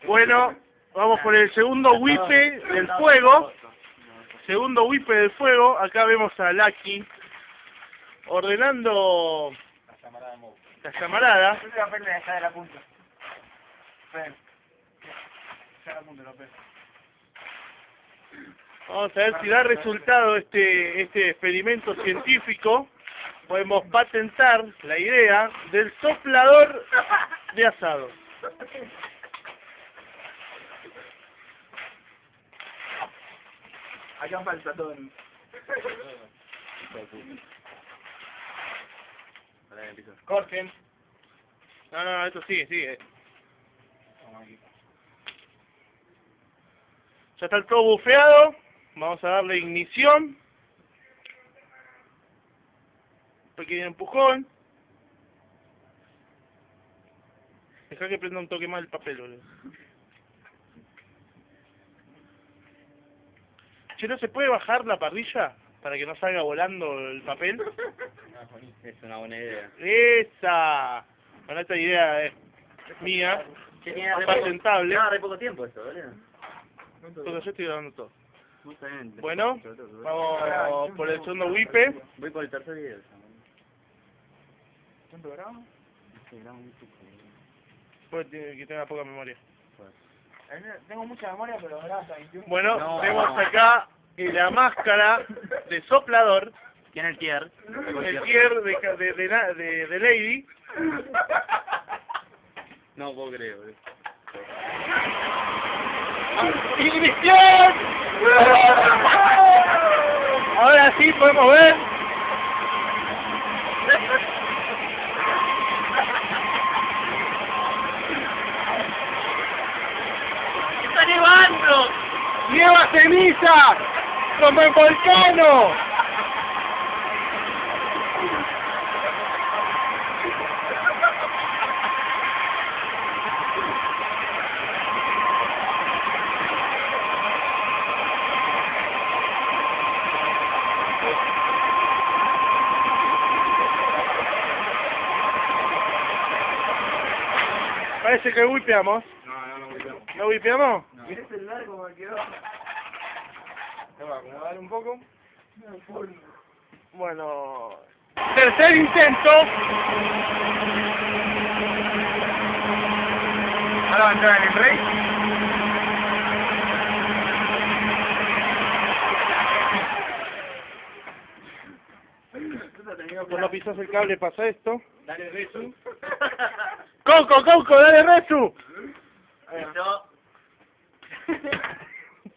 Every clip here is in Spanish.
Bueno, vamos por el segundo wipe del fuego. Segundo wipe del fuego. Acá vemos a Lucky ordenando la llamarada. Vamos a ver si da resultado este experimento científico. Podemos patentar la idea del soplador de asado. Acá falta todo. Corten. No, esto sigue. Ya está todo bufeado. Vamos a darle ignición. Un pequeño empujón. Deja que prenda un toque más el papel, boludo. Che, ¿no se puede bajar la parrilla para que no salga volando el papel? Es una buena idea. ¡Esa! Bueno, esta idea es mía, patentable. No, re poco tiempo eso, boludo. Porque yo estoy grabando todo. Justamente. Bueno, vamos por el segundo wipe. Voy por el tercer video. ¿Cuánto grabamos? Sí, grabamos un poco. Pues tiene que tener poca memoria. Tengo mucha memoria, pero grasa 21. Bueno, No. vemos acá la máscara de soplador, ¿Quién es el tier? el tier de Lady. No puedo creer, boludo. ¡Ignición! Ahora sí podemos ver. ¡Está nevando! ¡Nieva ceniza! ¡Como el volcano! Parece que wipeamos. ¿No wipeamos? ¿Querés celular como me quedó? Se va a acomodar un poco. Bueno, tercer intento. Ahora va a entrar en el break. Cuando pisas el cable pasa esto. Dale, Resu. ¡Coco, dale Resu! Eso.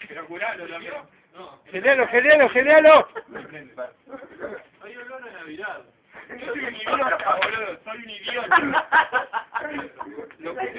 Pero curalo también. No. ¡Genialo! Hay olor a Navidad. Soy un idiota, boludo. Soy un idiota. Lo que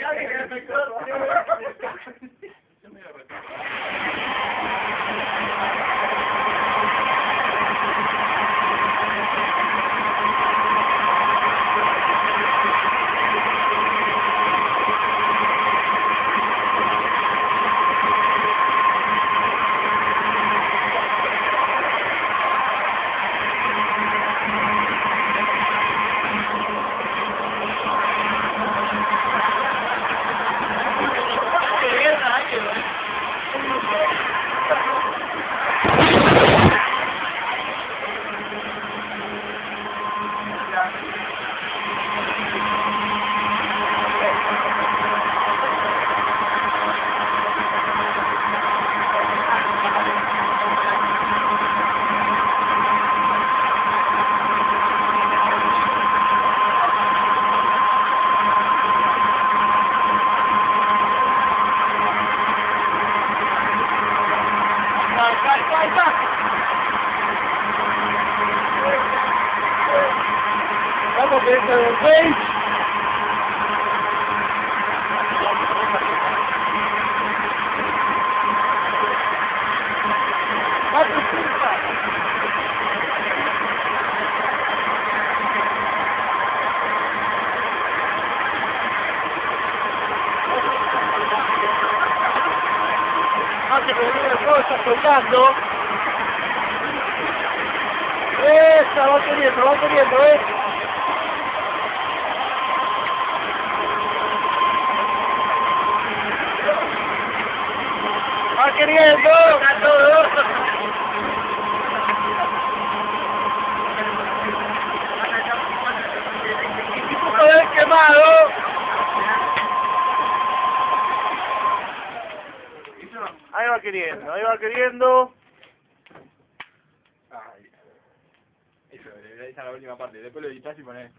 Vamos a ver el rage. Hace que el fuego está soltando. Esa, va teniendo, queriendo! ¡Instituto del Quemado! Ahí va queriendo, ahí va queriendo. Ay. Eso, esa es la última parte. Después lo editas y ponés.